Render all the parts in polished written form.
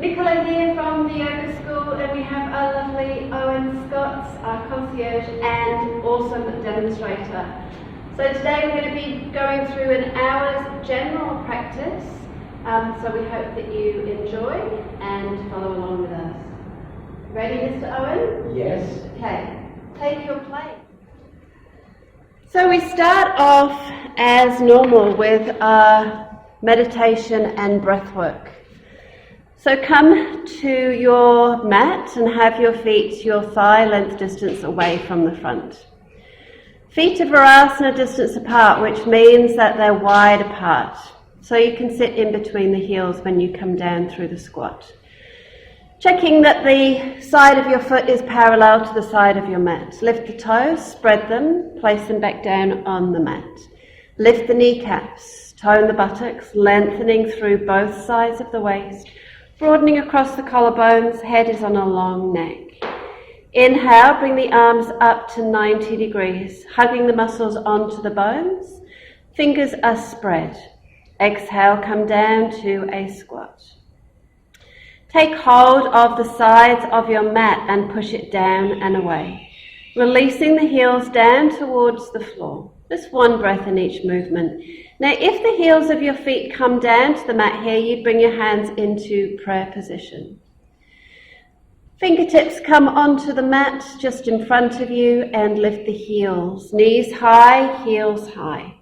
Nicola here from the yoga school, and we have our lovely Owen Scott, our concierge and awesome demonstrator. So today we're going to be going through an hour's general practice, so we hope that you enjoy and follow along with us. Ready, Mr. Owen? Yes. Okay, take your place. So we start off as normal with our meditation and breath work. So come to your mat and have your feet your thigh length distance away from the front. Feet are Virasana distance apart, which means that they're wide apart. So you can sit in between the heels when you come down through the squat. Checking that the side of your foot is parallel to the side of your mat. Lift the toes, spread them, place them back down on the mat. Lift the kneecaps, tone the buttocks, lengthening through both sides of the waist. Broadening across the collarbones, head is on a long neck. Inhale, bring the arms up to 90 degrees, hugging the muscles onto the bones. Fingers are spread. Exhale, come down to a squat. Take hold of the sides of your mat and push it down and away, releasing the heels down towards the floor. Just one breath in each movement. Now, if the heels of your feet come down to the mat here, you bring your hands into prayer position. Fingertips come onto the mat just in front of you and lift the heels. Knees high, heels high.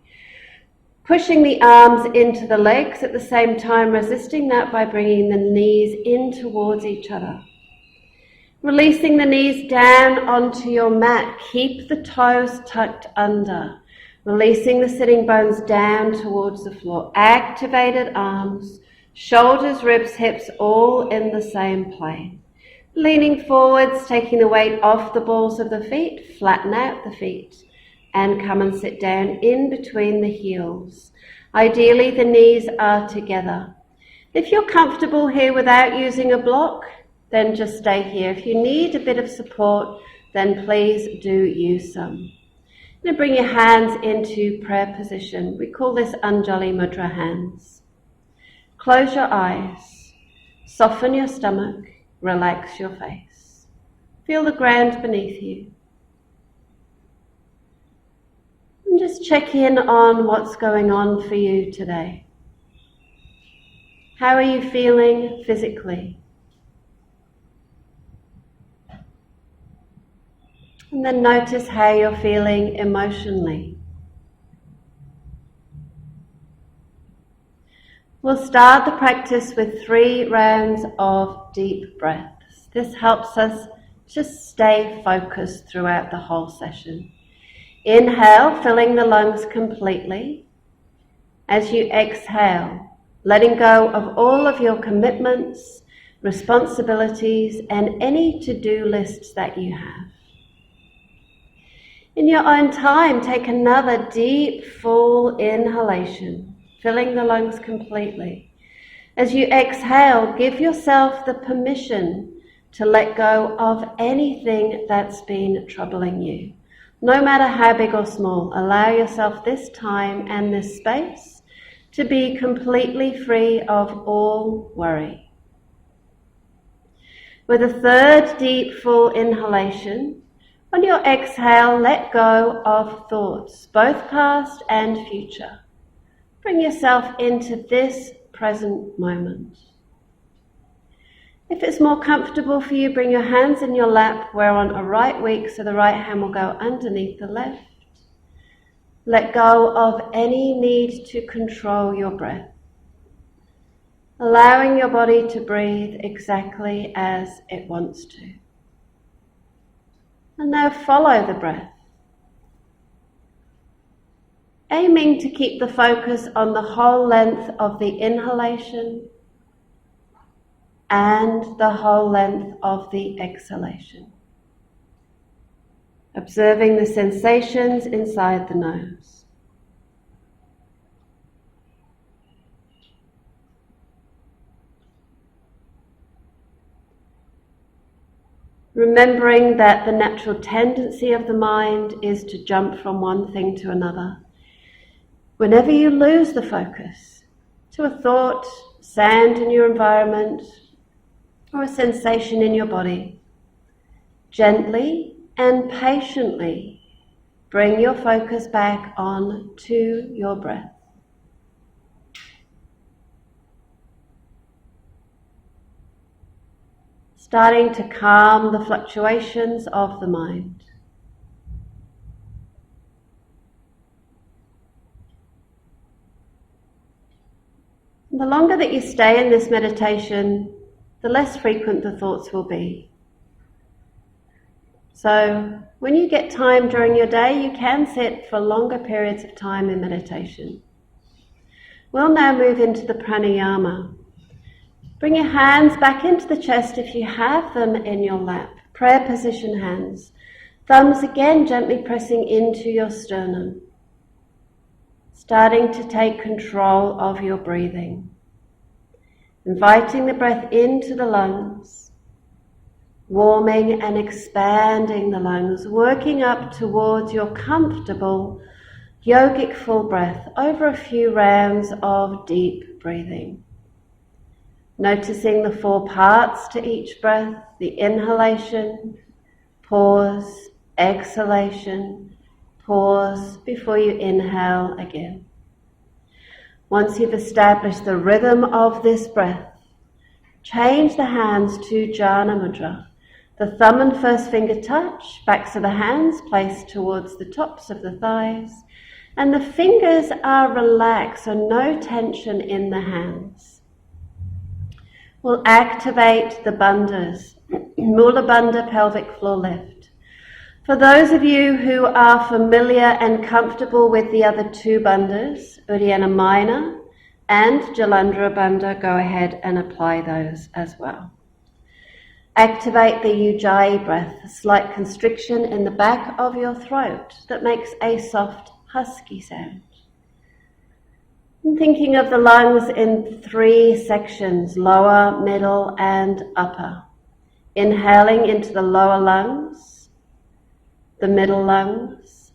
Pushing the arms into the legs at the same time, resisting that by bringing the knees in towards each other. Releasing the knees down onto your mat. Keep the toes tucked under. Releasing the sitting bones down towards the floor. Activated arms, shoulders, ribs, hips, all in the same plane. Leaning forwards, taking the weight off the balls of the feet, flatten out the feet, and come and sit down in between the heels. Ideally, the knees are together. If you're comfortable here without using a block, then just stay here. If you need a bit of support, then please do use some. Now bring your hands into prayer position. We call this Anjali Mudra hands. Close your eyes, soften your stomach, relax your face. Feel the ground beneath you. And just check in on what's going on for you today. How are you feeling physically? And then notice how you're feeling emotionally. We'll start the practice with 3 rounds of deep breaths. This helps us just stay focused throughout the whole session. Inhale, filling the lungs completely. As you exhale, letting go of all of your commitments, responsibilities, and any to-do lists that you have. In your own time, take another deep, full inhalation, filling the lungs completely. As you exhale, give yourself the permission to let go of anything that's been troubling you. No matter how big or small, allow yourself this time and this space to be completely free of all worry. With a 3rd deep, full inhalation, on your exhale, let go of thoughts, both past and future. Bring yourself into this present moment. If it's more comfortable for you, bring your hands in your lap. We're on a right week, so the right hand will go underneath the left. Let go of any need to control your breath. Allowing your body to breathe exactly as it wants to. And now follow the breath. Aiming to keep the focus on the whole length of the inhalation and the whole length of the exhalation. Observing the sensations inside the nose. Remembering that the natural tendency of the mind is to jump from one thing to another. Whenever you lose the focus to a thought, sound in your environment, or a sensation in your body, gently and patiently bring your focus back on to your breath. Starting to calm the fluctuations of the mind. The longer that you stay in this meditation, the less frequent the thoughts will be. So when you get time during your day, you can sit for longer periods of time in meditation. We'll now move into the pranayama. Bring your hands back into the chest if you have them in your lap. Prayer position hands. Thumbs again gently pressing into your sternum. Starting to take control of your breathing. Inviting the breath into the lungs. Warming and expanding the lungs. Working up towards your comfortable yogic full breath over a few rounds of deep breathing. Noticing the 4 parts to each breath, the inhalation, pause, exhalation, pause before you inhale again. Once you've established the rhythm of this breath, change the hands to Jhana Mudra. The thumb and first finger touch, backs of the hands placed towards the tops of the thighs, and the fingers are relaxed, so no tension in the hands. We'll activate the bandhas, Mula Bandha pelvic floor lift. For those of you who are familiar and comfortable with the other 2 bandhas, Uddiyana Minor and Jalandhara Bandha, go ahead and apply those as well. Activate the Ujjayi breath, a slight constriction in the back of your throat that makes a soft, husky sound. I'm thinking of the lungs in 3 sections, lower, middle, and upper. Inhaling into the lower lungs, the middle lungs,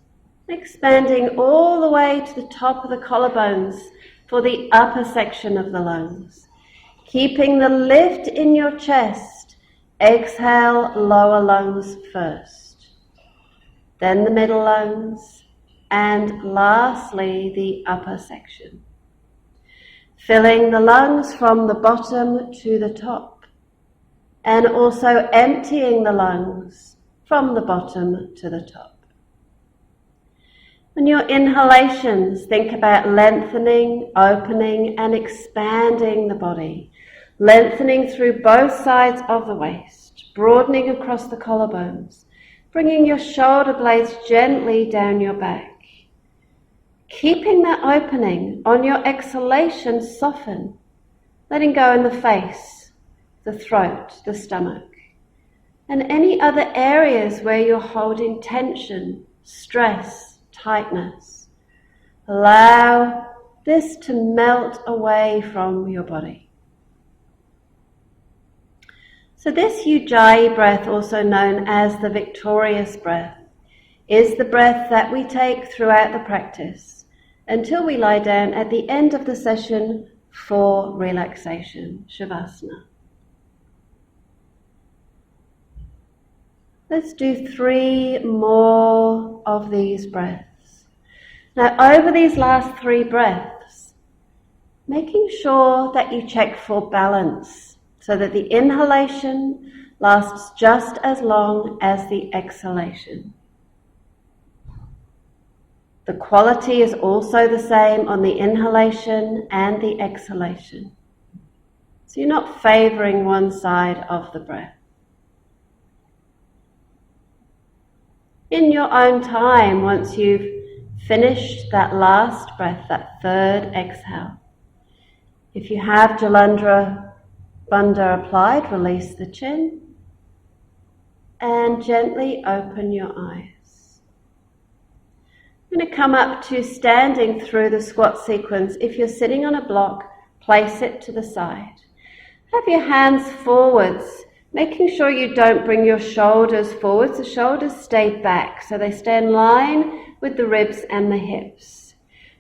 expanding all the way to the top of the collarbones for the upper section of the lungs. Keeping the lift in your chest, exhale lower lungs first, then the middle lungs, and lastly the upper section. Filling the lungs from the bottom to the top, and also emptying the lungs from the bottom to the top. On your inhalations, think about lengthening, opening, and expanding the body. Lengthening through both sides of the waist, broadening across the collarbones, bringing your shoulder blades gently down your back. Keeping that opening. On your exhalation, soften, letting go in the face, the throat, the stomach, and any other areas where you're holding tension, stress, tightness. Allow this to melt away from your body. So this Ujjayi breath, also known as the victorious breath, is the breath that we take throughout the practice until we lie down at the end of the session for relaxation, Shavasana. Let's do 3 more of these breaths. Now, over these last 3 breaths, making sure that you check for balance so that the inhalation lasts just as long as the exhalation. The quality is also the same on the inhalation and the exhalation. So you're not favouring one side of the breath. In your own time, once you've finished that last breath, that 3rd exhale, if you have Jalandhara Bandha applied, release the chin and gently open your eyes. I'm going to come up to standing through the squat sequence. If you're sitting on a block, place it to the side. Have your hands forwards, making sure you don't bring your shoulders forwards. The shoulders stay back, so they stay in line with the ribs and the hips.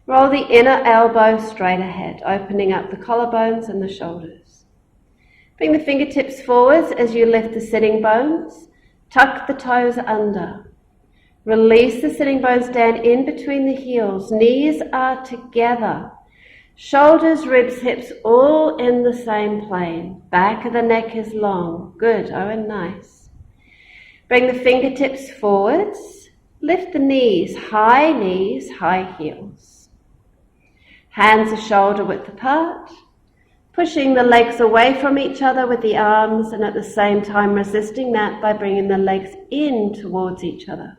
Roll the inner elbow straight ahead, opening up the collarbones and the shoulders. Bring the fingertips forwards as you lift the sitting bones. Tuck the toes under. Release the sitting bones down in between the heels. Knees are together. Shoulders, ribs, hips all in the same plane. Back of the neck is long. Good, Owen, nice. Bring the fingertips forwards. Lift the knees, high heels. Hands are shoulder width apart. Pushing the legs away from each other with the arms, and at the same time resisting that by bringing the legs in towards each other.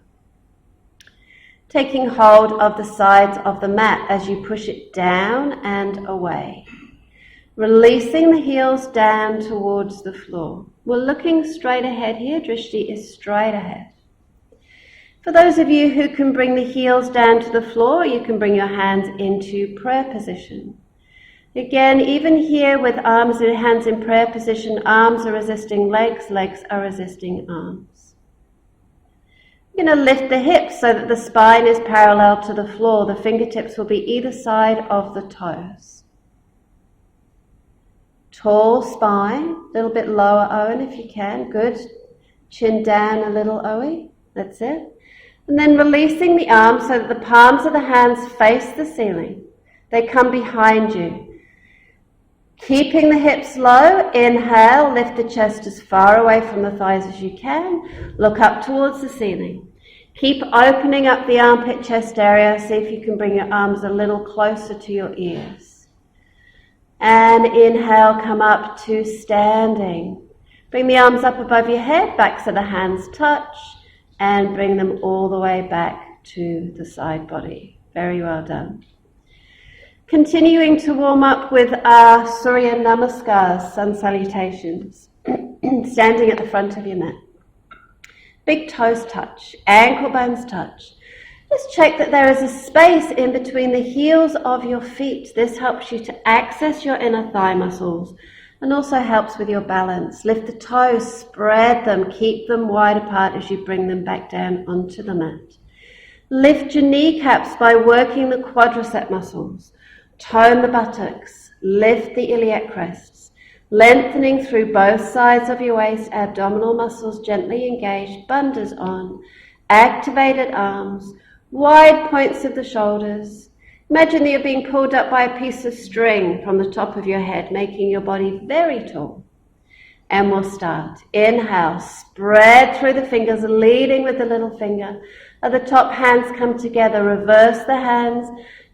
Taking hold of the sides of the mat as you push it down and away. Releasing the heels down towards the floor. We're looking straight ahead here. Drishti is straight ahead. For those of you who can bring the heels down to the floor, you can bring your hands into prayer position. Again, even here with arms and hands in prayer position, arms are resisting legs, legs are resisting arms. You're going to lift the hips so that the spine is parallel to the floor. The fingertips will be either side of the toes. Tall spine, a little bit lower, Owen, if you can. Good. Chin down a little, Owen. That's it. And then releasing the arms so that the palms of the hands face the ceiling. They come behind you. Keeping the hips low, inhale, lift the chest as far away from the thighs as you can. Look up towards the ceiling. Keep opening up the armpit chest area. See if you can bring your arms a little closer to your ears. And inhale, come up to standing. Bring the arms up above your head, backs of the hands touch, and bring them all the way back to the side body. Very well done. Continuing to warm up with our Surya Namaskars, sun salutations, standing at the front of your mat. Big toes touch, ankle bones touch. Just check that there is a space in between the heels of your feet. This helps you to access your inner thigh muscles and also helps with your balance. Lift the toes, spread them, keep them wide apart as you bring them back down onto the mat. Lift your kneecaps by working the quadricep muscles. Tone the buttocks, lift the iliac crests, lengthening through both sides of your waist, abdominal muscles gently engaged, bandhas on, activated arms, wide points of the shoulders. Imagine that you're being pulled up by a piece of string from the top of your head, making your body very tall. And we'll start. Inhale, spread through the fingers, leading with the little finger. At the top, hands come together, reverse the hands,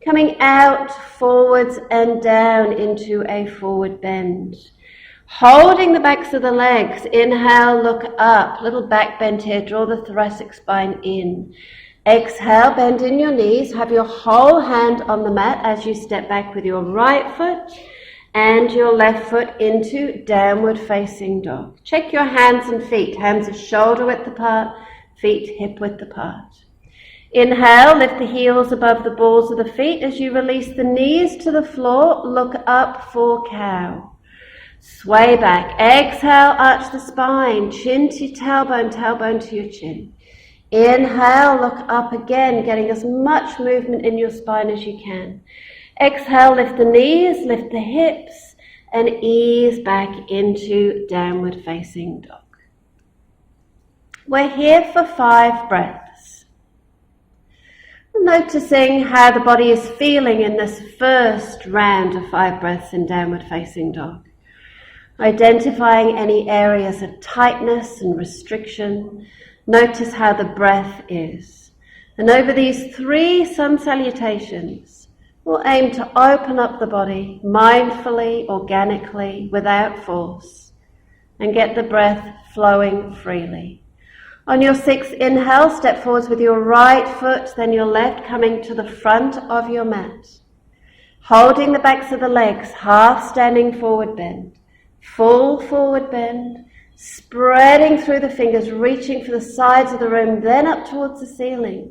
coming out, forwards and down into a forward bend. Holding the backs of the legs, inhale, look up, little back bend here, draw the thoracic spine in. Exhale, bend in your knees, have your whole hand on the mat as you step back with your right foot and your left foot into downward facing dog. Check your hands and feet, hands are shoulder width apart, feet hip width apart. Inhale, lift the heels above the balls of the feet as you release the knees to the floor, look up for cow. Sway back, exhale, arch the spine, chin to tailbone, tailbone to your chin. Inhale, look up again, getting as much movement in your spine as you can. Exhale, lift the knees, lift the hips, and ease back into downward facing dog. We're here for 5 breaths. Noticing how the body is feeling in this first round of 5 breaths in downward facing dog. Identifying any areas of tightness and restriction. Notice how the breath is. And over these 3 sun salutations, we'll aim to open up the body mindfully, organically, without force, and get the breath flowing freely. On your 6th inhale, step forwards with your right foot, then your left, coming to the front of your mat. Holding the backs of the legs, half standing forward bend. Full forward bend, spreading through the fingers, reaching for the sides of the room, then up towards the ceiling.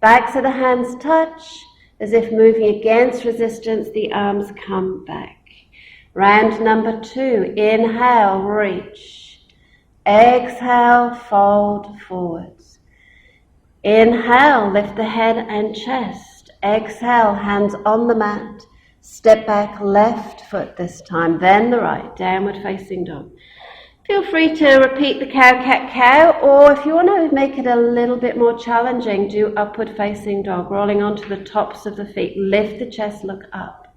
Backs of the hands touch, as if moving against resistance, the arms come back. Round number 2, inhale, reach. Exhale, fold forwards. Inhale, lift the head and chest. Exhale, hands on the mat. Step back, left foot this time, then the right, downward facing dog. Feel free to repeat the cow, cat, cow, or if you want to make it a little bit more challenging, do upward facing dog, rolling onto the tops of the feet. Lift the chest, look up.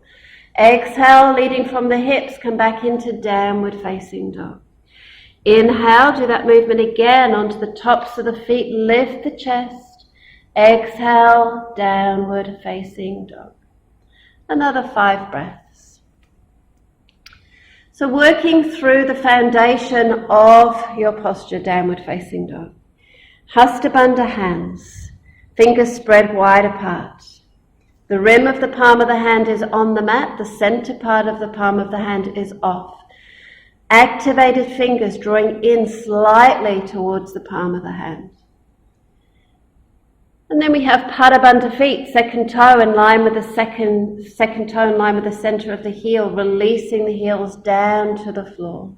Exhale, leading from the hips, come back into downward facing dog. Inhale, do that movement again onto the tops of the feet, lift the chest. Exhale, downward facing dog. Another 5 breaths. So working through the foundation of your posture, downward facing dog. Hasta Bandha hands, fingers spread wide apart. The rim of the palm of the hand is on the mat, the center part of the palm of the hand is off. Activated fingers drawing in slightly towards the palm of the hand. And then we have Pada Bandha feet, second toe in line with the second toe in line with the center of the heel, releasing the heels down to the floor.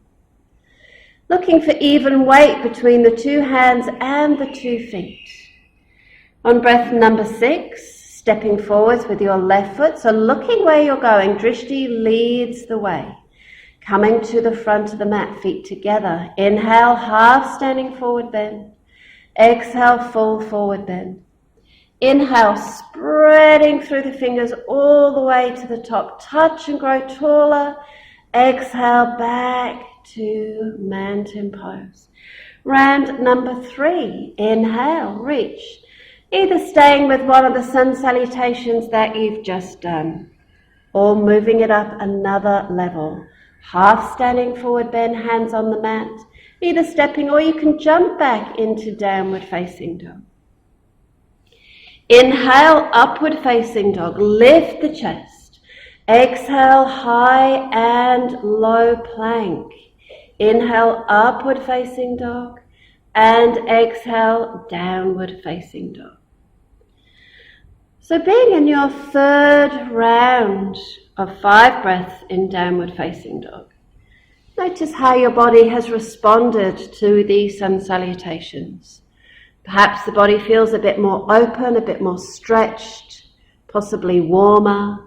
Looking for even weight between the 2 hands and the 2 feet. On breath number 6, stepping forwards with your left foot, so looking where you're going, Drishti leads the way. Coming to the front of the mat, feet together. Inhale, half standing forward bend. Exhale, full forward bend. Inhale, spreading through the fingers all the way to the top. Touch and grow taller. Exhale, back to mountain pose. Round number 3. Inhale, reach. Either staying with one of the sun salutations that you've just done, or moving it up another level. Half standing forward bend, hands on the mat. Either stepping or you can jump back into downward facing dog. Inhale, upward facing dog. Lift the chest. Exhale, high and low plank. Inhale, upward facing dog. And exhale, downward facing dog. So being in your 3rd round of 5 breaths in downward facing dog, notice how your body has responded to these sun salutations. Perhaps the body feels a bit more open, a bit more stretched, possibly warmer.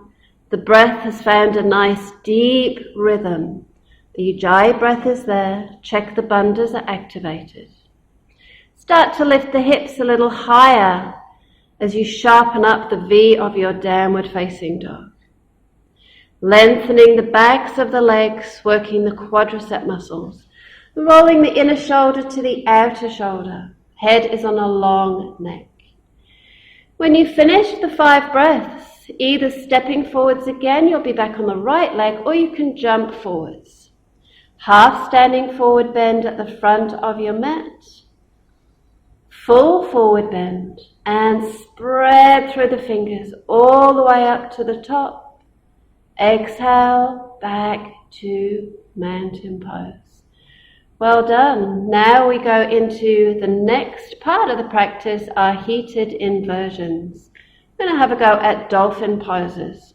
The breath has found a nice deep rhythm. The Ujjayi breath is there. Check the bandhas are activated. Start to lift the hips a little higher as you sharpen up the V of your downward facing dog. Lengthening the backs of the legs, working the quadricep muscles. Rolling the inner shoulder to the outer shoulder. Head is on a long neck. When you finish the 5 breaths, either stepping forwards again, you'll be back on the right leg, or you can jump forwards. Half standing forward bend at the front of your mat. Full forward bend and spread through the fingers all the way up to the top. Exhale, back to mountain pose. Well done. Now we go into the next part of the practice, our heated inversions. We're going to have a go at dolphin poses.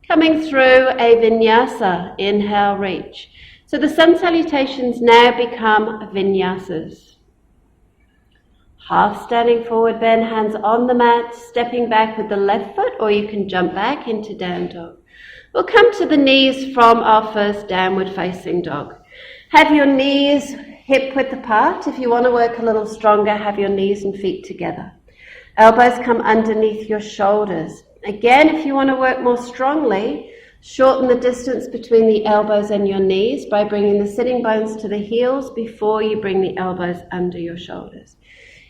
Coming through a vinyasa, inhale, reach. So the sun salutations now become vinyasas. Half standing forward bend, hands on the mat, stepping back with the left foot, or you can jump back into down dog. We'll come to the knees from our first downward facing dog. Have your knees hip width apart. If you want to work a little stronger, have your knees and feet together. Elbows come underneath your shoulders. Again, if you want to work more strongly, shorten the distance between the elbows and your knees by bringing the sitting bones to the heels before you bring the elbows under your shoulders.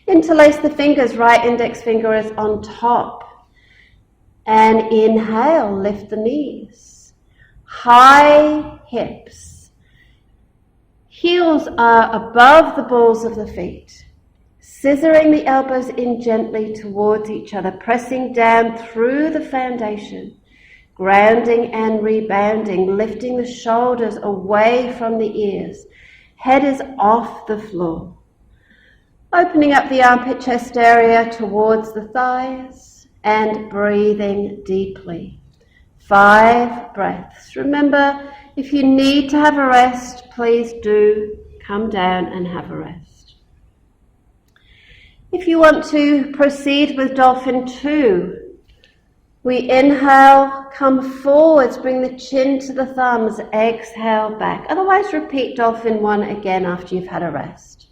Interlace the fingers, right index finger is on top. And inhale, lift the knees. High hips. Heels are above the balls of the feet. Scissoring the elbows in gently towards each other, pressing down through the foundation. Grounding and rebounding, lifting the shoulders away from the ears. Head is off the floor. Opening up the armpit chest area towards the thighs and breathing deeply. 5 breaths. Remember, if you need to have a rest, please do come down and have a rest. If you want to proceed with Dolphin 2, We inhale, come forwards, bring the chin to the thumbs, exhale back. Otherwise repeat dolphin 1 again after you've had a rest.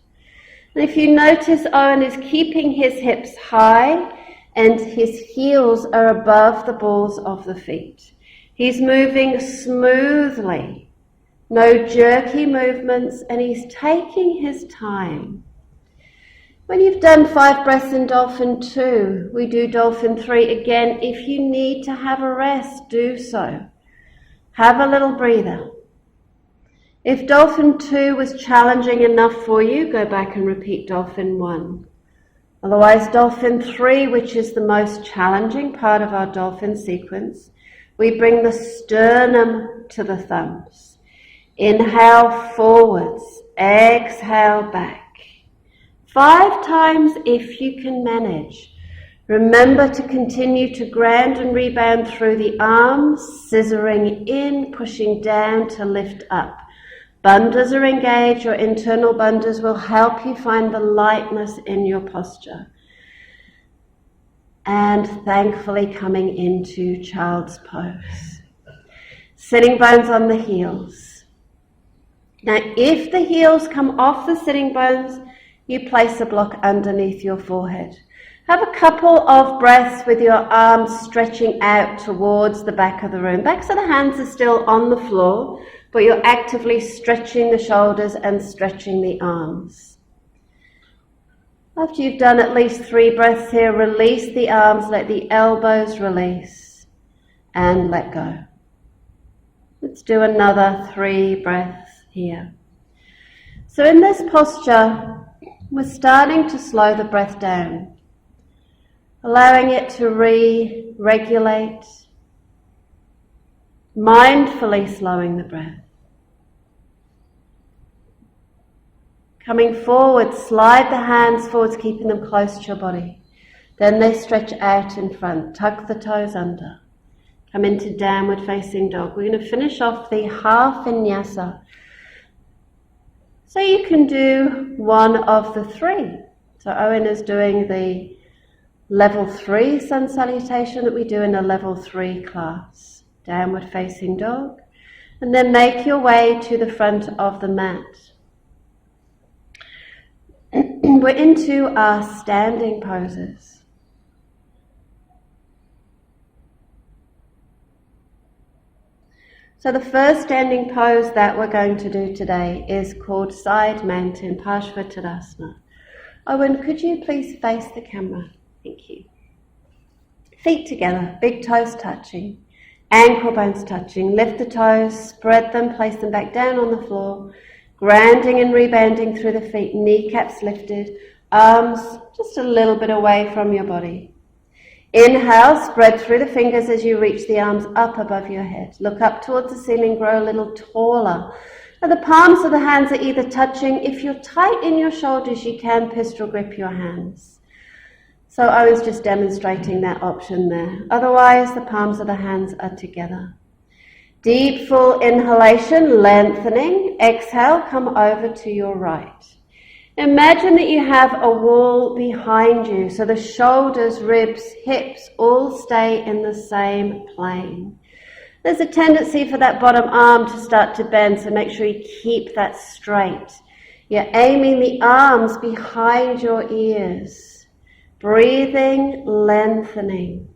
And if you notice, Owen is keeping his hips high and his heels are above the balls of the feet. He's moving smoothly, no jerky movements, and he's taking his time. When you've done 5 breaths in dolphin 2, we do dolphin 3 again. If you need to have a rest, do so. Have a little breather. If dolphin 2 was challenging enough for you, go back and repeat dolphin 1. Otherwise, dolphin 3, which is the most challenging part of our dolphin sequence, we bring the sternum to the thumbs. Inhale forwards, exhale back. 5 times if you can manage. Remember to continue to ground and rebound through the arms, scissoring in, pushing down to lift up. Bandhas are engaged. Your internal bandhas will help you find the lightness in your posture. And thankfully coming into child's pose. Sitting bones on the heels. Now if the heels come off the sitting bones, you place a block underneath your forehead. Have a couple of breaths with your arms stretching out towards the back of the room. Backs of the hands are still on the floor, but you're actively stretching the shoulders and stretching the arms. After you've done at least 3 breaths here, release the arms, let the elbows release, and let go. Let's do another 3 breaths here. So in this posture, we're starting to slow the breath down, allowing it to re-regulate, mindfully slowing the breath. Coming forward, slide the hands forwards, keeping them close to your body. Then they stretch out in front, tuck the toes under. Come into downward facing dog. We're going to finish off the half vinyasa. So you can do one of the 3. So Owen is doing the level 3 sun salutation that we do in a level 3 class. Downward facing dog. And then make your way to the front of the mat. We're into our standing poses. So the first standing pose that we're going to do today is called Side Mountain Parshvattanasana. Owen, could you please face the camera? Thank you. Feet together, big toes touching, ankle bones touching. Lift the toes, spread them, place them back down on the floor, grounding and rebounding through the feet, kneecaps lifted, arms just a little bit away from your body. Inhale, spread through the fingers as you reach the arms up above your head. Look up towards the ceiling, grow a little taller. Now the palms of the hands are either touching. If you're tight in your shoulders, you can pistol grip your hands. So I was just demonstrating that option there. Otherwise, the palms of the hands are together. Deep, full inhalation, lengthening. Exhale, come over to your right. Imagine that you have a wall behind you, so the shoulders, ribs, hips all stay in the same plane. There's a tendency for that bottom arm to start to bend, so make sure you keep that straight. You're aiming the arms behind your ears. Breathing, lengthening.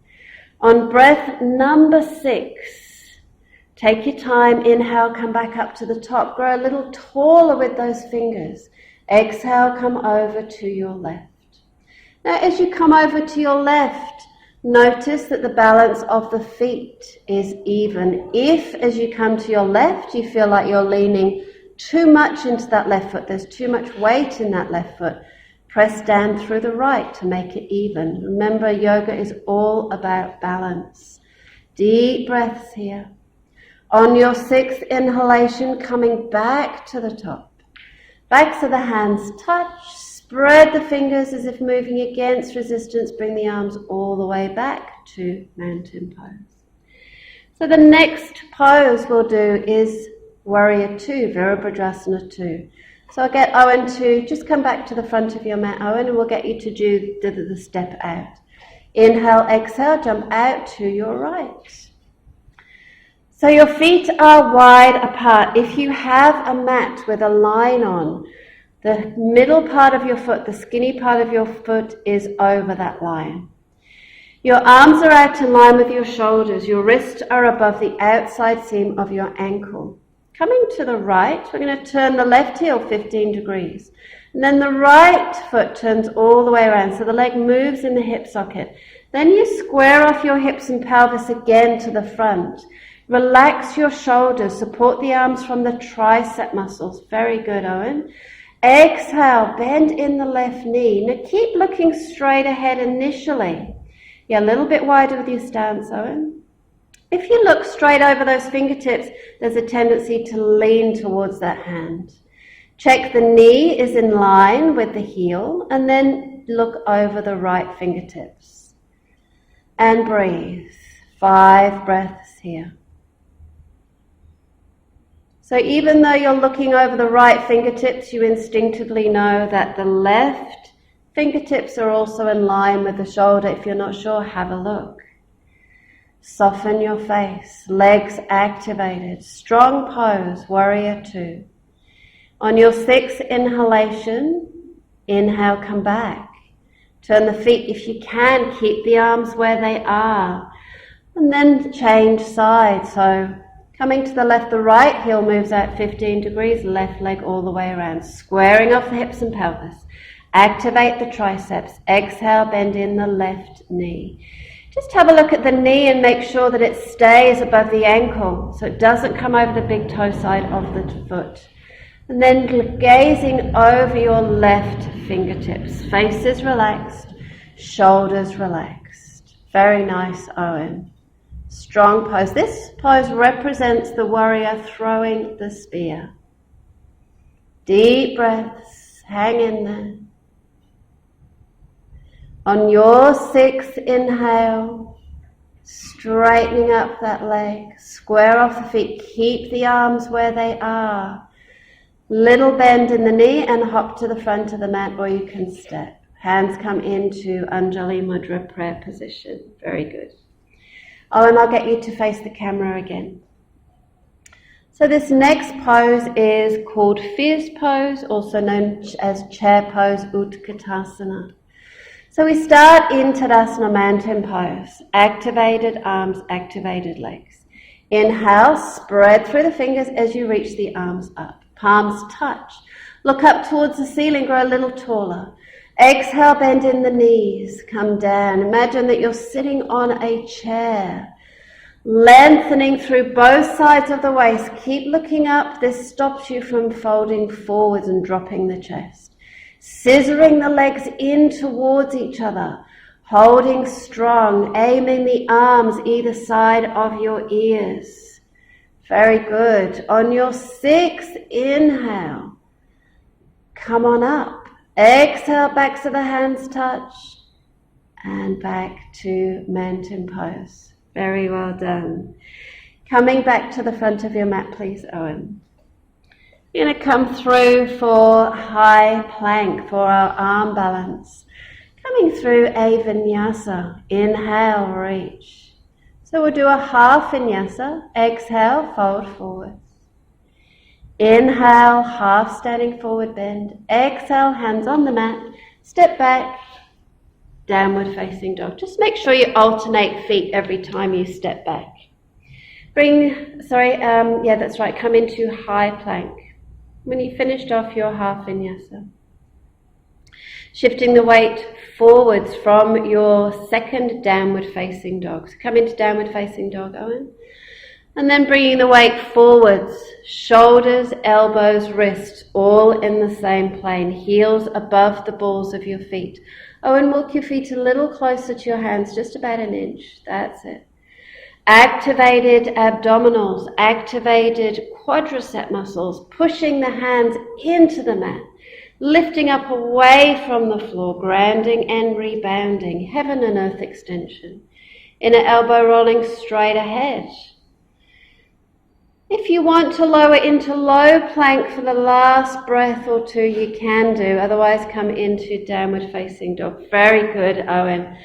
On breath number 6, take your time, inhale, come back up to the top, grow a little taller with those fingers. Exhale, come over to your left. Now as you come over to your left, notice that the balance of the feet is even. If as you come to your left you feel like you're leaning too much into that left foot, there's too much weight in that left foot, press down through the right to make it even. Remember, yoga is all about balance. Deep breaths here. On your 6th inhalation, coming back to the top. Backs of the hands touch, spread the fingers as if moving against resistance, bring the arms all the way back to mountain pose. So the next pose we'll do is Warrior 2, Virabhadrasana 2. So I'll get Owen to just come back to the front of your mat, Owen, and we'll get you to do the step out. Inhale, exhale, jump out to your right. So your feet are wide apart. If you have a mat with a line on, the middle part of your foot, the skinny part of your foot, is over that line. Your arms are out in line with your shoulders. Your wrists are above the outside seam of your ankle. Coming to the right, we're going to turn the left heel 15 degrees. And then the right foot turns all the way around, so the leg moves in the hip socket. Then you square off your hips and pelvis again to the front. Relax your shoulders, support the arms from the tricep muscles. Very good, Owen. Exhale, bend in the left knee. Now keep looking straight ahead initially. Yeah, a little bit wider with your stance, Owen. If you look straight over those fingertips, there's a tendency to lean towards that hand. Check the knee is in line with the heel, and then look over the right fingertips. And breathe. 5 breaths here. So even though you're looking over the right fingertips, you instinctively know that the left fingertips are also in line with the shoulder. If you're not sure, have a look. Soften your face, legs activated. Strong pose, warrior 2. On your 6th inhalation, inhale, come back. Turn the feet, if you can, keep the arms where they are. And then change sides. So coming to the left, the right heel moves out 15 degrees, left leg all the way around. Squaring off the hips and pelvis. Activate the triceps. Exhale, bend in the left knee. Just have a look at the knee and make sure that it stays above the ankle so it doesn't come over the big toe side of the foot. And then gazing over your left fingertips. Face is relaxed, shoulders relaxed. Very nice, Owen. Strong pose. This pose represents the warrior throwing the spear. Deep breaths. Hang in there. On your 6th inhale, straightening up that leg, square off the feet, keep the arms where they are. Little bend in the knee and hop to the front of the mat, or you can step. Hands come into Anjali Mudra prayer position. Very good. Oh, and I'll get you to face the camera again. So this next pose is called fierce pose, also known as chair pose, Utkatasana. So we start in Tadasana, mountain pose. Activated arms, activated legs. Inhale, spread through the fingers as you reach the arms up. Palms touch. Look up towards the ceiling, grow a little taller. Exhale, bend in the knees, come down. Imagine that you're sitting on a chair. Lengthening through both sides of the waist. Keep looking up. This stops you from folding forwards and dropping the chest. Scissoring the legs in towards each other, holding strong, aiming the arms either side of your ears. Very good. On your 6th inhale, come on up. Exhale, backs of the hands touch, and back to mountain pose. Very well done. Coming back to the front of your mat, please, Owen. We're going to come through for high plank for our arm balance. Coming through a vinyasa. Inhale, reach. So we'll do a half vinyasa. Exhale, fold forwards. Inhale, half standing forward bend. Exhale, hands on the mat. Step back, downward facing dog. Just make sure you alternate feet every time you step back. That's right, come into high plank. When you finished off your half vinyasa. Shifting the weight forwards from your 2nd downward facing dog. So come into downward facing dog, Owen. And then bringing the weight forwards, shoulders, elbows, wrists, all in the same plane. Heels above the balls of your feet. Owen, walk your feet a little closer to your hands, just about an inch. That's it. Activated abdominals, activated quadricep muscles, pushing the hands into the mat, lifting up away from the floor, grounding and rebounding, heaven and earth extension. Inner elbow rolling straight ahead. If you want to lower into low plank for the last breath or two, you can do. Otherwise, come into downward facing dog. Very good, Owen.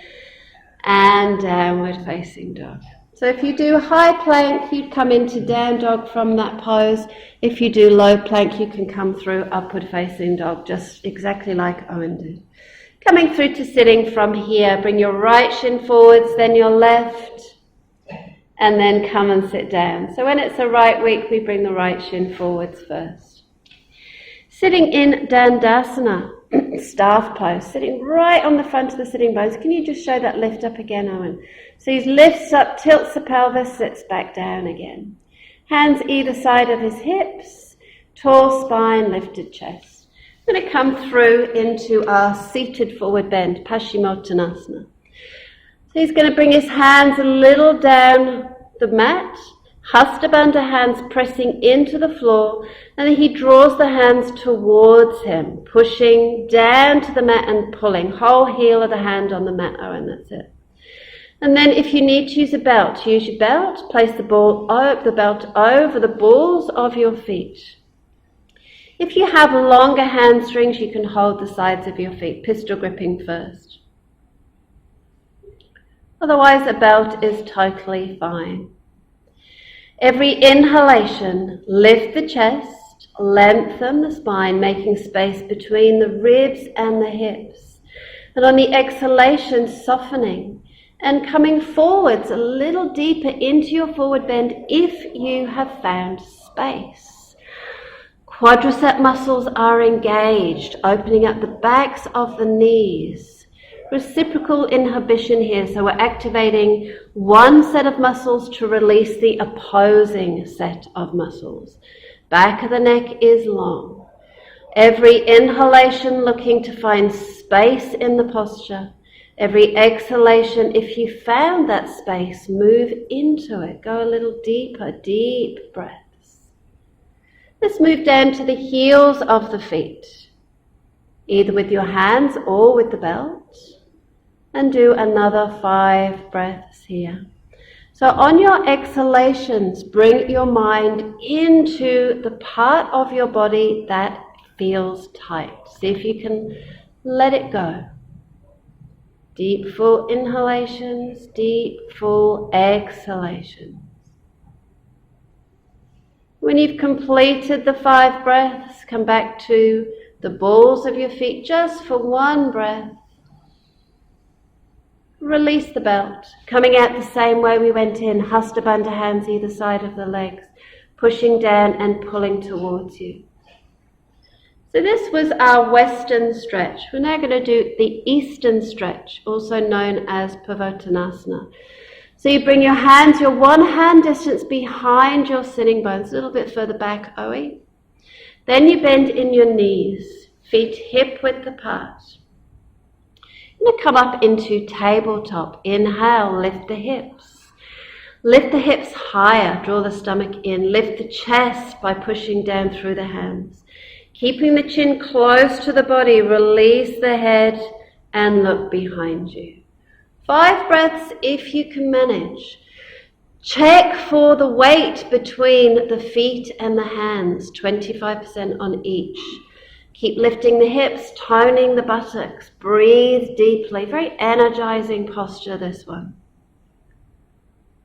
and downward facing dog. So if you do high plank, you'd come into down dog from that pose. If you do low plank, you can come through upward facing dog, just exactly like Owen did. Coming through to sitting from here, bring your right shin forwards, then your left, and then come and sit down. So when it's a right week, we bring the right shin forwards first. Sitting in Dandasana, staff pose, sitting right on the front of the sitting bones. Can you just show that lift up again, Owen? So he lifts up, tilts the pelvis, sits back down again. Hands either side of his hips, tall spine, lifted chest. I'm going to come through into our seated forward bend, Paschimottanasana. So he's going to bring his hands a little down the mat, Hasta Bandha hands pressing into the floor, and then he draws the hands towards him, pushing down to the mat and pulling. Whole heel of the hand on the mat, Owen, that's it. And then if you need to use a belt, use your belt, place the belt over the balls of your feet. If you have longer hamstrings, you can hold the sides of your feet, pistol gripping first. Otherwise, a belt is totally fine. Every inhalation, lift the chest, lengthen the spine, making space between the ribs and the hips. And on the exhalation, softening and coming forwards a little deeper into your forward bend if you have found space. Quadricep muscles are engaged, opening up the backs of the knees. Reciprocal inhibition here, so we're activating one set of muscles to release the opposing set of muscles. Back of the neck is long. Every inhalation looking to find space in the posture. Every exhalation, if you found that space, move into it. Go a little deeper, deep breaths. Let's move down to the heels of the feet, either with your hands or with the belt. And do another 5 breaths here. So on your exhalations, bring your mind into the part of your body that feels tight. See if you can let it go. Deep, full inhalations, deep, full exhalations. When you've completed the 5 breaths, come back to the balls of your feet just for 1 breath. Release the belt, coming out the same way we went in, Hasta Bandha hands either side of the legs, pushing down and pulling towards you. So this was our Western stretch. We're now going to do the Eastern stretch, also known as Pavottanasana. So you bring your hands, your one hand distance behind your sitting bones, a little bit further back, Owen. Then you bend in your knees, feet hip width apart. You're going to come up into tabletop. Inhale, lift the hips. Lift the hips higher, draw the stomach in. Lift the chest by pushing down through the hands. Keeping the chin close to the body, release the head and look behind you. 5 breaths if you can manage. Check for the weight between the feet and the hands, 25% on each. Keep lifting the hips, toning the buttocks. Breathe deeply. Very energizing posture, this one.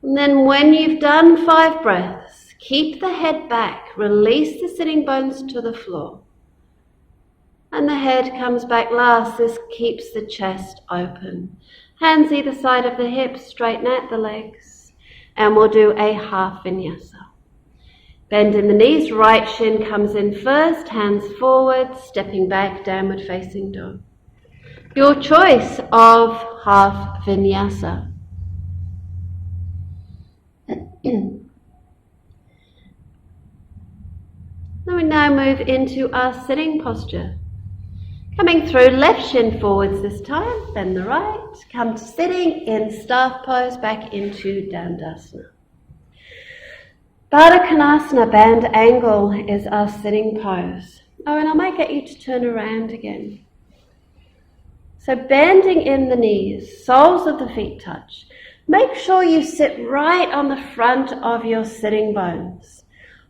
And then when you've done 5 breaths, keep the head back. Release the sitting bones to the floor. And the head comes back last. This keeps the chest open. Hands either side of the hips, straighten out the legs. And we'll do a half vinyasa. Bend in the knees, right shin comes in first, hands forward, stepping back, downward facing dog. Your choice of half vinyasa. Then we now move into our sitting posture. Coming through, left shin forwards this time, bend the right, come to sitting in staff pose, back into Dandasana. Baddha Konasana, band angle, is our sitting pose. Oh, and I might get you to turn around again. So bending in the knees, soles of the feet touch. Make sure you sit right on the front of your sitting bones.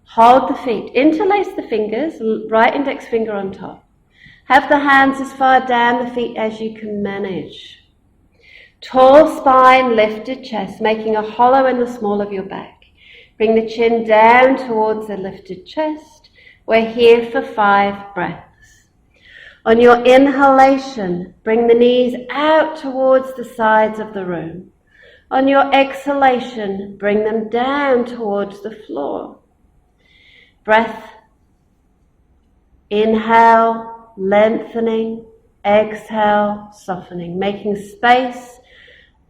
Hold the feet, interlace the fingers, right index finger on top. Have the hands as far down the feet as you can manage. Tall spine, lifted chest, making a hollow in the small of your back. Bring the chin down towards the lifted chest. We're here for 5 breaths. On your inhalation, bring the knees out towards the sides of the room. On your exhalation, bring them down towards the floor. Breath. Inhale, lengthening. Exhale, softening. Making space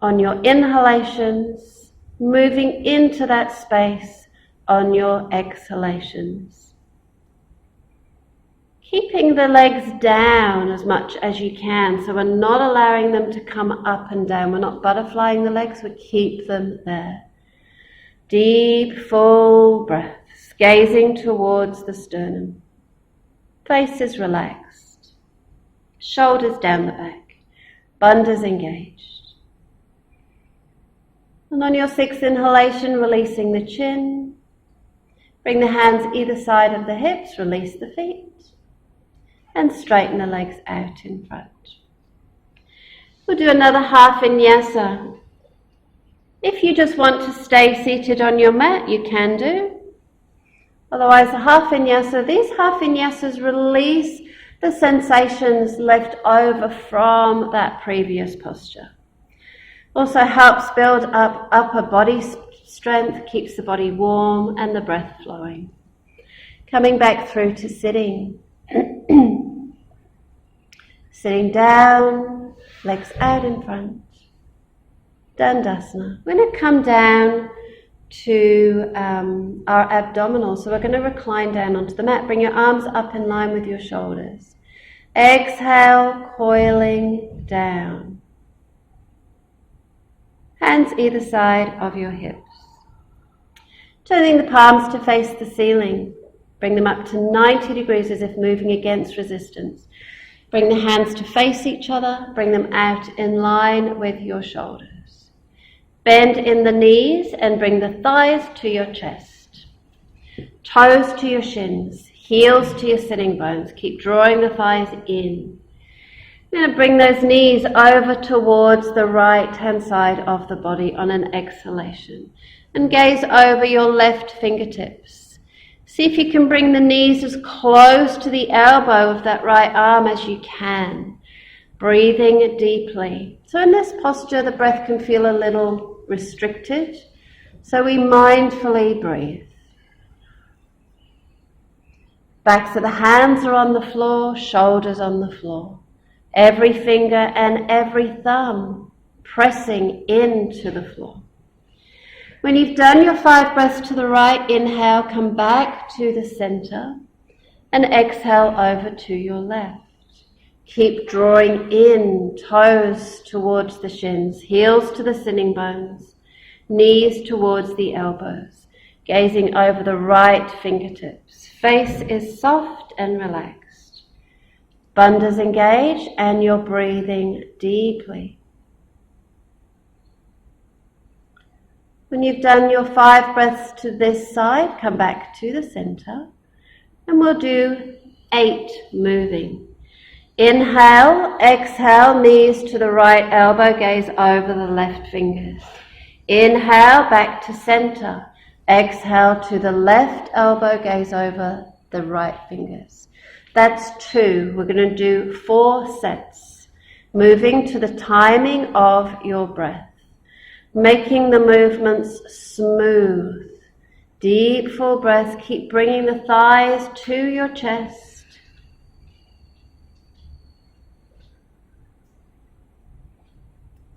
on your inhalations, moving into that space on your exhalations. Keeping the legs down as much as you can, so we're not allowing them to come up and down. We're not butterflying the legs, we keep them there. Deep, full breaths, gazing towards the sternum. Face is relaxed. Shoulders down the back. Bandhas engaged. And on your 6th inhalation, releasing the chin. Bring the hands either side of the hips, release the feet. And straighten the legs out in front. We'll do another half vinyasa. If you just want to stay seated on your mat, you can do. Otherwise, a half vinyasa, these half vinyasas release the sensations left over from that previous posture. Also helps build up upper body strength, keeps the body warm and the breath flowing. Coming back through to sitting. Sitting down, legs out in front. Dandasana. We're going to come down to our abdominals. So we're going to recline down onto the mat. Bring your arms up in line with your shoulders. Exhale, coiling down. Hands either side of your hips. Turning the palms to face the ceiling. Bring them up to 90 degrees as if moving against resistance. Bring the hands to face each other. Bring them out in line with your shoulders. Bend in the knees and bring the thighs to your chest. Toes to your shins. Heels to your sitting bones. Keep drawing the thighs in. You're going to bring those knees over towards the right-hand side of the body on an exhalation. And gaze over your left fingertips. See if you can bring the knees as close to the elbow of that right arm as you can. Breathing deeply. So in this posture, the breath can feel a little restricted. So we mindfully breathe. Backs of the hands are on the floor, shoulders on the floor. Every finger and every thumb pressing into the floor. When you've done your 5 breaths to the right, inhale, come back to the center and exhale over to your left. Keep drawing in, toes towards the shins, heels to the sitting bones, knees towards the elbows, gazing over the right fingertips. Face is soft and relaxed. Bandhas engaged and you're breathing deeply. When you've done your 5 breaths to this side, come back to the center and we'll do 8 moving. Inhale, exhale, knees to the right elbow, gaze over the left fingers. Inhale, back to center. Exhale to the left elbow, gaze over the right fingers. That's 2. We're going to do 4 sets, moving to the timing of your breath. Making the movements smooth. Deep, full breaths. Keep bringing the thighs to your chest.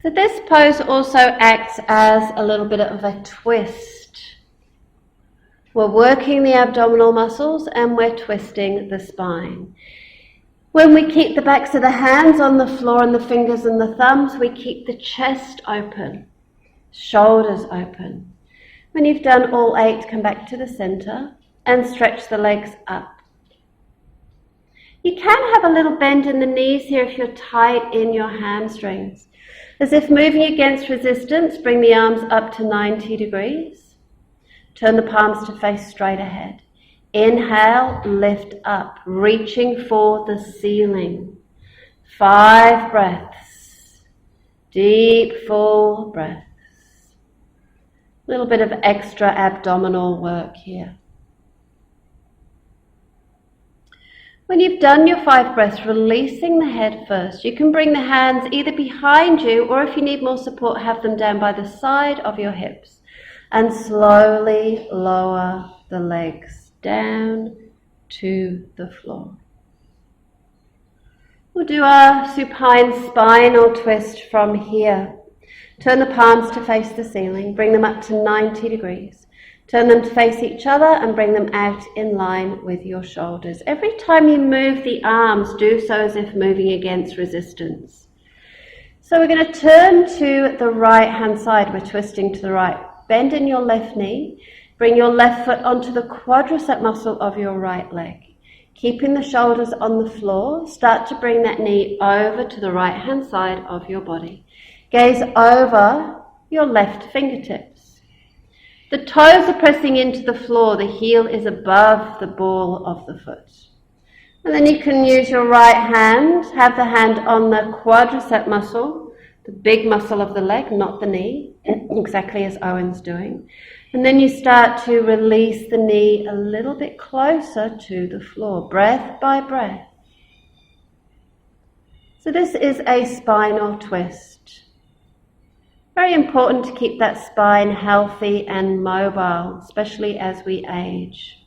So this pose also acts as a little bit of a twist. We're working the abdominal muscles and we're twisting the spine. When we keep the backs of the hands on the floor and the fingers and the thumbs, we keep the chest open. Shoulders open. When you've done all 8, come back to the center and stretch the legs up. You can have a little bend in the knees here if you're tight in your hamstrings. As if moving against resistance, bring the arms up to 90 degrees. Turn the palms to face straight ahead. Inhale, lift up, reaching for the ceiling. 5 breaths. Deep, full breaths. A little bit of extra abdominal work here. When you've done your 5 breaths, releasing the head first, you can bring the hands either behind you, or if you need more support, have them down by the side of your hips. And slowly lower the legs down to the floor. We'll do our supine spinal twist from here. Turn the palms to face the ceiling, bring them up to 90 degrees. Turn them to face each other and bring them out in line with your shoulders. Every time you move the arms, do so as if moving against resistance. So we're going to turn to the right hand side. We're twisting to the right. Bend in your left knee. Bring your left foot onto the quadricep muscle of your right leg. Keeping the shoulders on the floor, start to bring that knee over to the right hand side of your body. Gaze over your left fingertips. The toes are pressing into the floor, the heel is above the ball of the foot. And then you can use your right hand, have the hand on the quadricep muscle, the big muscle of the leg, not the knee, exactly as Owen's doing. And then you start to release the knee a little bit closer to the floor, breath by breath. So this is a spinal twist. Very important to keep that spine healthy and mobile, especially as we age.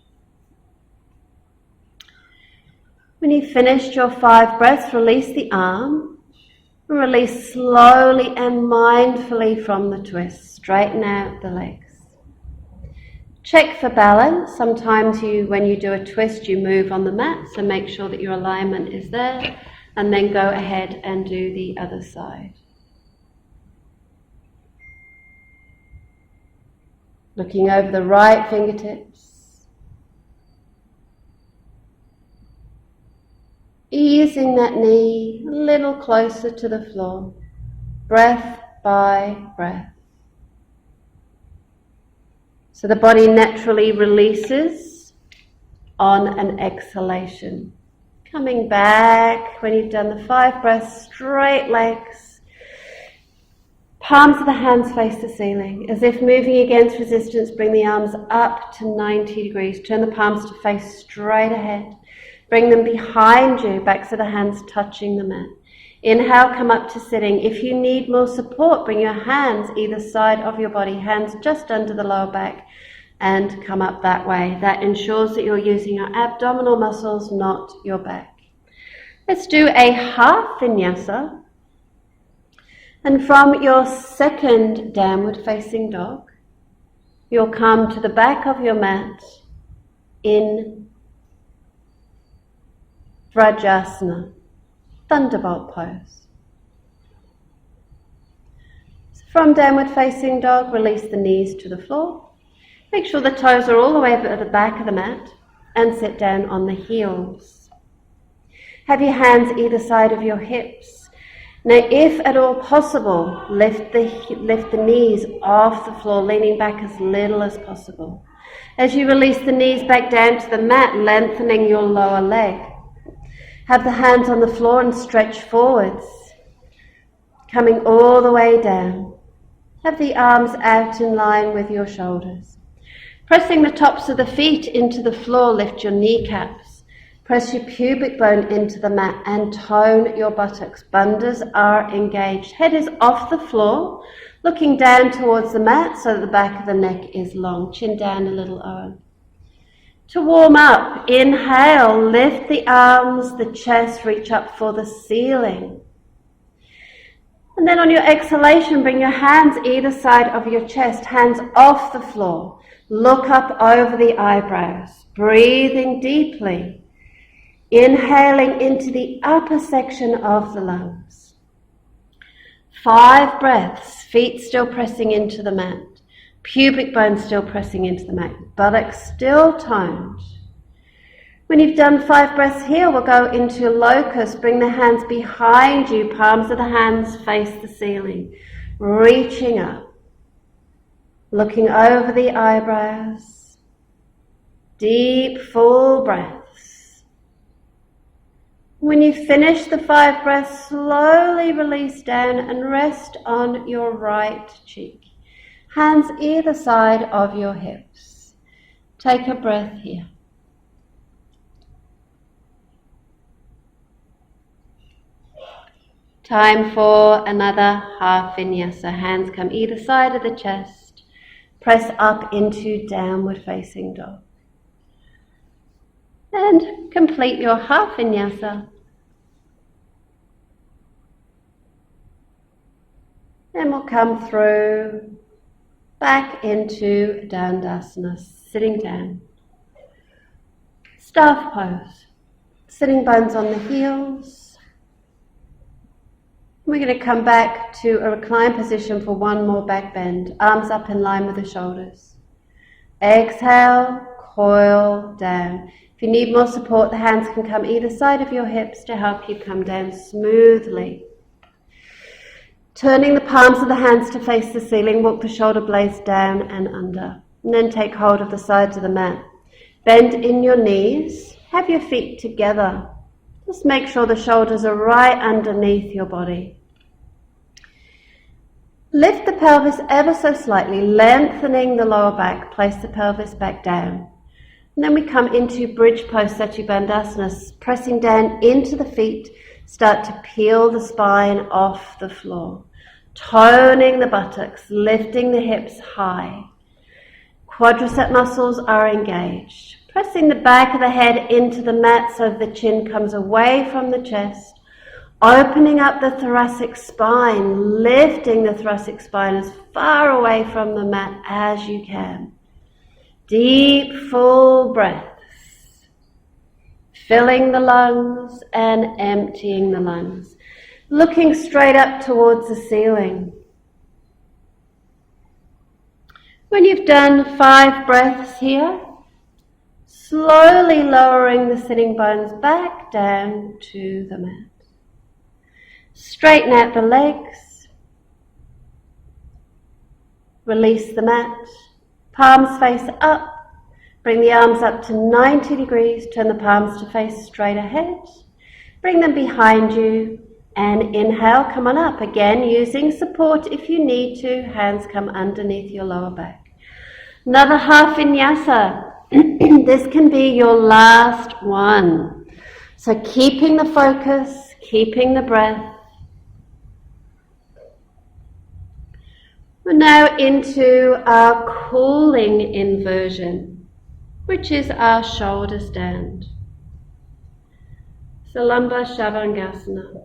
When you've finished your 5 breaths, release the arm and release slowly and mindfully from the twist. Straighten out the legs. Check for balance. Sometimes when you do a twist, you move on the mat, so make sure that your alignment is there, and then go ahead and do the other side. Looking over the right fingertips. Easing that knee a little closer to the floor, breath by breath. So the body naturally releases on an exhalation. Coming back when you've done the 5 breaths, straight legs. Palms of the hands face the ceiling. As if moving against resistance, bring the arms up to 90 degrees. Turn the palms to face straight ahead. Bring them behind you, backs of the hands touching the mat. Inhale, come up to sitting. If you need more support, bring your hands either side of your body, hands just under the lower back, and come up that way. That ensures that you're using your abdominal muscles, not your back. Let's do a half vinyasa. And from your second downward facing dog, you'll come to the back of your mat in Vrajasana, thunderbolt pose. So from downward facing dog, release the knees to the floor. Make sure the toes are all the way at the back of the mat and sit down on the heels. Have your hands either side of your hips. Now, if at all possible, lift the knees off the floor, leaning back as little as possible. As you release the knees back down to the mat, lengthening your lower leg. Have the hands on the floor and stretch forwards, coming all the way down. Have the arms out in line with your shoulders. Pressing the tops of the feet into the floor, lift your kneecaps. Press your pubic bone into the mat and tone your buttocks. Bandhas are engaged. Head is off the floor, looking down towards the mat so that the back of the neck is long. Chin down a little, Owen. To warm up, inhale, lift the arms, the chest, reach up for the ceiling. And then on your exhalation, bring your hands either side of your chest, hands off the floor. Look up over the eyebrows, breathing deeply. Inhaling into the upper section of the lungs. 5 breaths, feet still pressing into the mat. Pubic bone still pressing into the mat. Buttocks still toned. When you've done 5 breaths here, we'll go into locust. Bring the hands behind you. Palms of the hands face the ceiling. Reaching up. Looking over the eyebrows. Deep, full breath. When you finish the 5 breaths, slowly release down and rest on your right cheek. Hands either side of your hips. Take a breath here. Time for another half vinyasa. Hands come either side of the chest. Press up into downward facing dog. And complete your half vinyasa. And we'll come through back into Dandasana, sitting down. Staff pose. Sitting bones on the heels. We're going to come back to a reclined position for one more back bend. Arms up in line with the shoulders. Exhale, coil down. If you need more support, the hands can come either side of your hips to help you come down smoothly. Turning the palms of the hands to face the ceiling, walk the shoulder blades down and under. And then take hold of the sides of the mat. Bend in your knees. Have your feet together. Just make sure the shoulders are right underneath your body. Lift the pelvis ever so slightly, lengthening the lower back. Place the pelvis back down. And then we come into bridge pose, Setu Bandhasana, pressing down into the feet. Start to peel the spine off the floor. Toning the buttocks, lifting the hips high. Quadricep muscles are engaged. Pressing the back of the head into the mat so the chin comes away from the chest. Opening up the thoracic spine, lifting the thoracic spine as far away from the mat as you can. Deep, full breaths. Filling the lungs and emptying the lungs. Looking straight up towards the ceiling. When you've done 5 breaths here, slowly lowering the sitting bones back down to the mat. Straighten out the legs. Release the mat. Palms face up. Bring the arms up to 90 degrees. Turn the palms to face straight ahead. Bring them behind you. And inhale, come on up. Again, using support if you need to. Hands come underneath your lower back. Another half vinyasa. This can be your last one. So keeping the focus, keeping the breath. We're now into our cooling inversion, which is our shoulder stand. Salamba Shavangasana.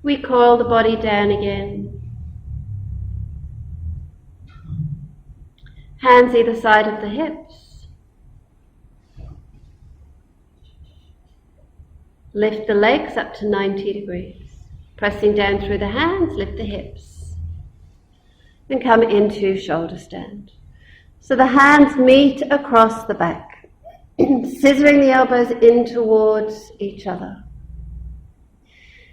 We coil the body down again. Hands either side of the hips. Lift the legs up to 90 degrees. Pressing down through the hands, lift the hips. And come into shoulder stand. So the hands meet across the back, scissoring the elbows in towards each other.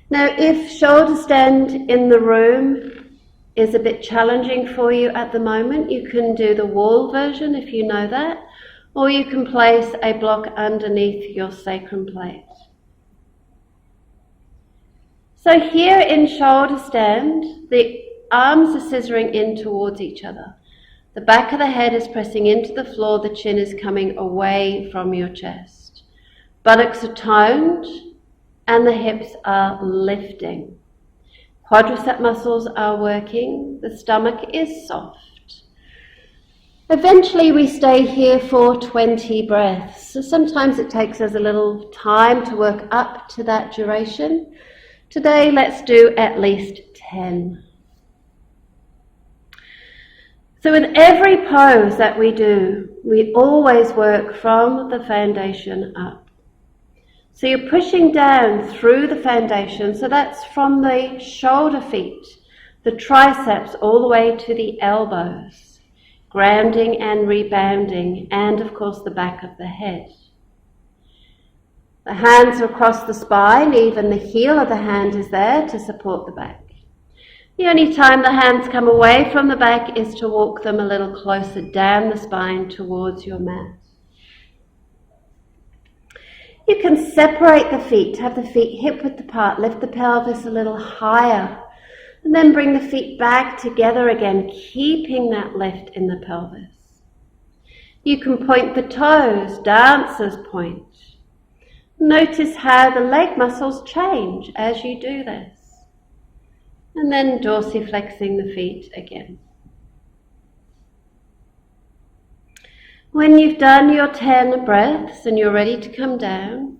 Now, if shoulder stand in the room is a bit challenging for you at the moment, you can do the wall version if you know that, or you can place a block underneath your sacrum plate. So here in shoulder stand, the arms are scissoring in towards each other. The back of the head is pressing into the floor, the chin is coming away from your chest. Buttocks are toned and the hips are lifting. Quadricep muscles are working, the stomach is soft. Eventually we stay here for 20 breaths. So sometimes it takes us a little time to work up to that duration. Today let's do at least 10. So with every pose that we do, we always work from the foundation up. So you're pushing down through the foundation, so that's from the shoulder feet, the triceps all the way to the elbows, grounding and rebounding, and of course the back of the head. The hands are across the spine, even the heel of the hand is there to support the back. The only time the hands come away from the back is to walk them a little closer down the spine towards your mat. You can separate the feet, have the feet hip-width apart, lift the pelvis a little higher, and then bring the feet back together again, keeping that lift in the pelvis. You can point the toes, dancer's point. Notice how the leg muscles change as you do this. And then dorsiflexing the feet again. When you've done your 10 breaths and you're ready to come down,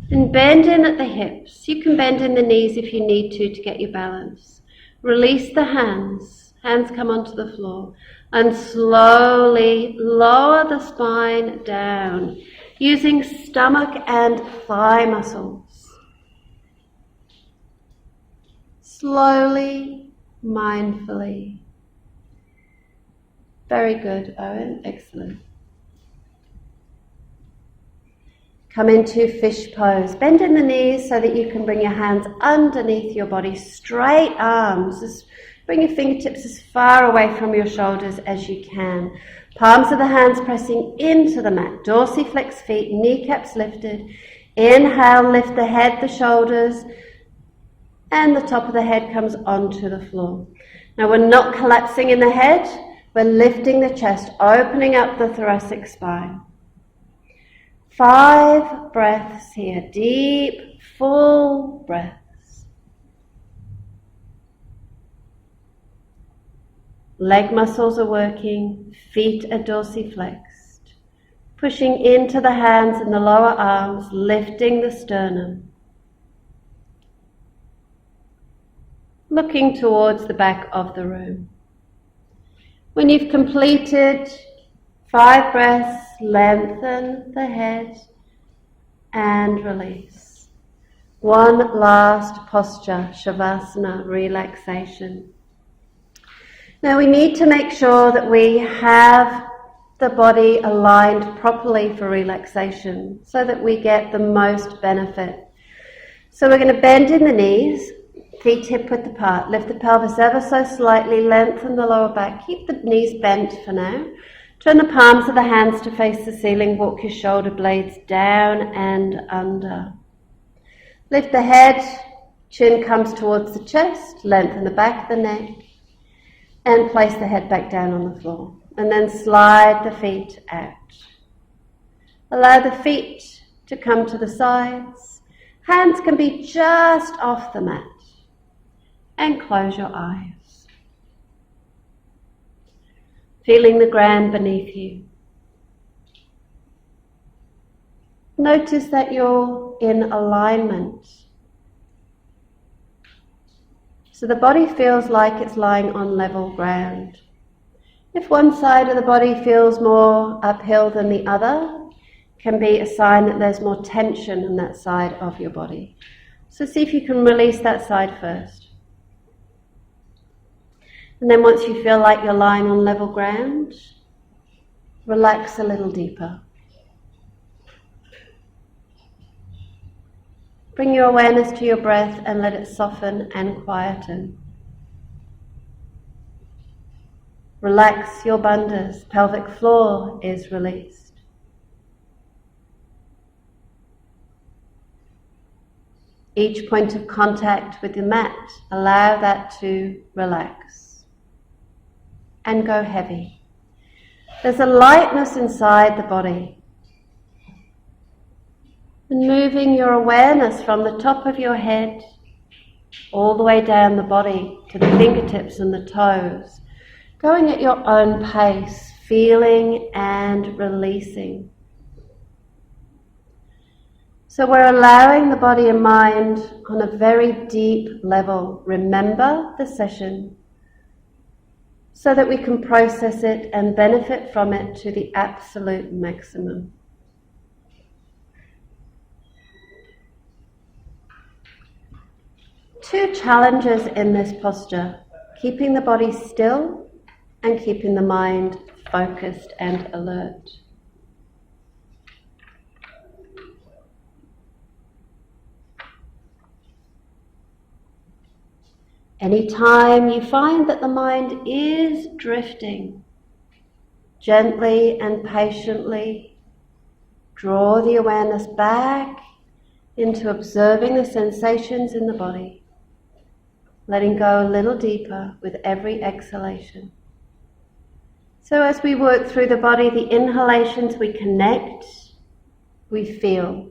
then bend in at the hips. You can bend in the knees if you need to get your balance. Release the hands. Hands come onto the floor. And slowly lower the spine down, using stomach and thigh muscles. Slowly, mindfully. Very good, Owen. Excellent. Come into fish pose. Bend in the knees so that you can bring your hands underneath your body. Straight arms. Just bring your fingertips as far away from your shoulders as you can. Palms of the hands pressing into the mat. Dorsiflex feet, kneecaps lifted. Inhale, lift the head, the shoulders, and the top of the head comes onto the floor. Now we're not collapsing in the head. We're lifting the chest, opening up the thoracic spine. 5 breaths here, deep, full breaths. Leg muscles are working, feet are dorsiflexed. Pushing into the hands and the lower arms, lifting the sternum. Looking towards the back of the room. When you've completed 5 breaths, lengthen the head and release. One last posture, Shavasana, relaxation. Now we need to make sure that we have the body aligned properly for relaxation so that we get the most benefit. So we're going to bend in the knees, feet hip-width apart, lift the pelvis ever so slightly, lengthen the lower back, keep the knees bent for now. Turn the palms of the hands to face the ceiling, walk your shoulder blades down and under. Lift the head, chin comes towards the chest, lengthen the back of the neck, and place the head back down on the floor. And then slide the feet out. Allow the feet to come to the sides. Hands can be just off the mat. And close your eyes. Feeling the ground beneath you. Notice that you're in alignment. So the body feels like it's lying on level ground. If one side of the body feels more uphill than the other, can be a sign that there's more tension in that side of your body. So see if you can release that side first. And then once you feel like you're lying on level ground, relax a little deeper. Bring your awareness to your breath and let it soften and quieten. Relax your bandhas, pelvic floor is released. Each point of contact with the mat, allow that to relax. And go heavy. There's a lightness inside the body. And moving your awareness from the top of your head all the way down the body to the fingertips and the toes. Going at your own pace, feeling and releasing. So we're allowing the body and mind on a very deep level. Remember the session, so that we can process it and benefit from it to the absolute maximum. Two challenges in this posture: keeping the body still and keeping the mind focused and alert. Anytime you find that the mind is drifting, gently and patiently Draw the awareness back into observing the sensations in the body, letting go a little deeper with every exhalation. So as we work through the body, the inhalations we connect, we feel.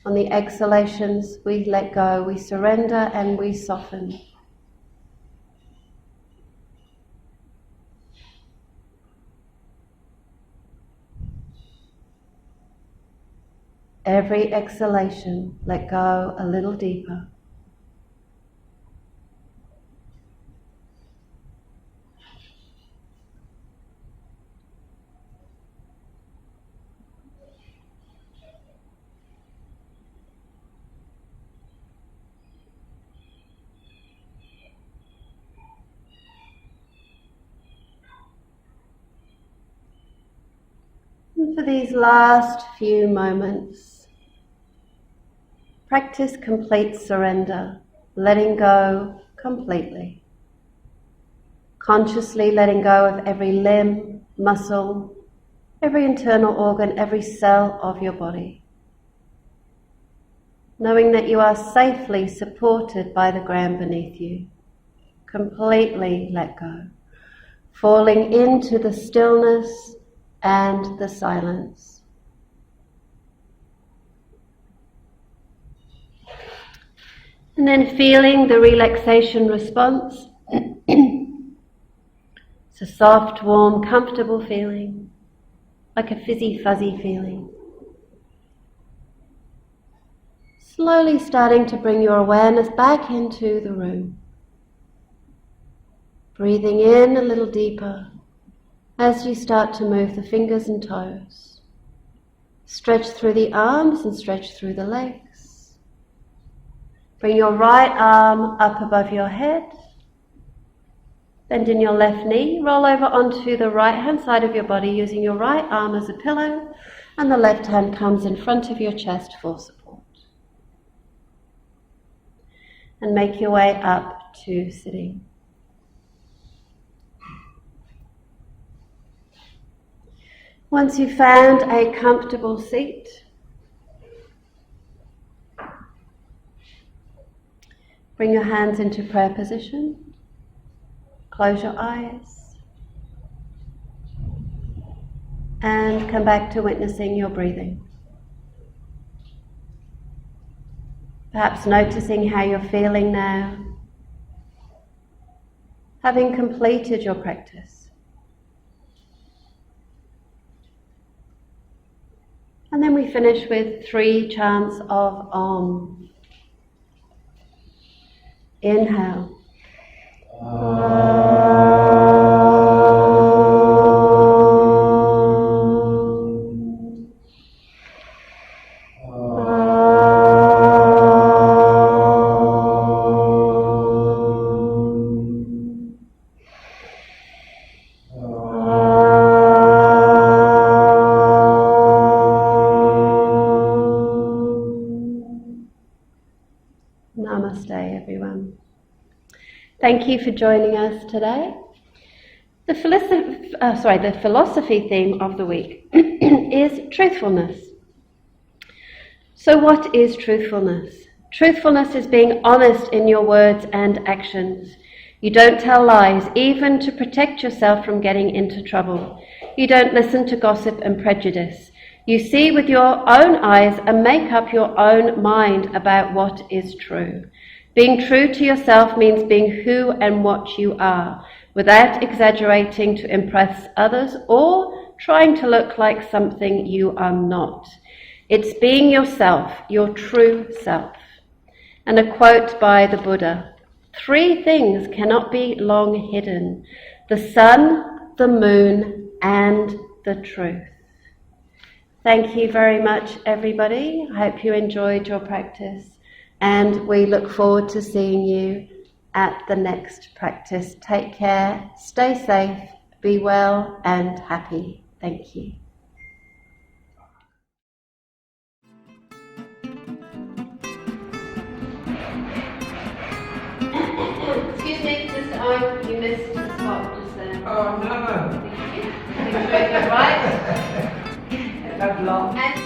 On the exhalations we let go, we surrender and we soften. Every exhalation, let go a little deeper. And for these last few moments, practice complete surrender, letting go completely. Consciously letting go of every limb, muscle, every internal organ, every cell of your body. Knowing that you are safely supported by the ground beneath you. Completely let go. Falling into the stillness and the silence. And then feeling the relaxation response. It's a soft, warm, comfortable feeling, like a fizzy, fuzzy feeling. Slowly starting to bring your awareness back into the room. Breathing in a little deeper as you start to move the fingers and toes. Stretch through the arms and stretch through the legs. Bring your right arm up above your head. Bend in your left knee. Roll over onto the right hand side of your body using your right arm as a pillow, and the left hand comes in front of your chest for support. And make your way up to sitting. Once you've found a comfortable seat, bring your hands into prayer position. Close your eyes. And come back to witnessing your breathing. Perhaps noticing how you're feeling now, having completed your practice. And then we finish with 3 chants of Om. Inhale. Namaste, everyone. Thank you for joining us today. The philosophy theme of the week is truthfulness. So what is truthfulness? Truthfulness is being honest in your words and actions. You don't tell lies, even to protect yourself from getting into trouble. You don't listen to gossip and prejudice. You see with your own eyes and make up your own mind about what is true. Being true to yourself means being who and what you are, without exaggerating to impress others or trying to look like something you are not. It's being yourself, your true self. And a quote by the Buddha: 3 things cannot be long hidden: the sun, the moon, and the truth. Thank you very much, everybody. I hope you enjoyed your practice, and we look forward to seeing you at the next practice. Take care, stay safe, be well and happy. Thank you. Excuse me, Mr. Owen, you missed the spot just there. Oh no! Thank you. Make sure you get right. That's long. And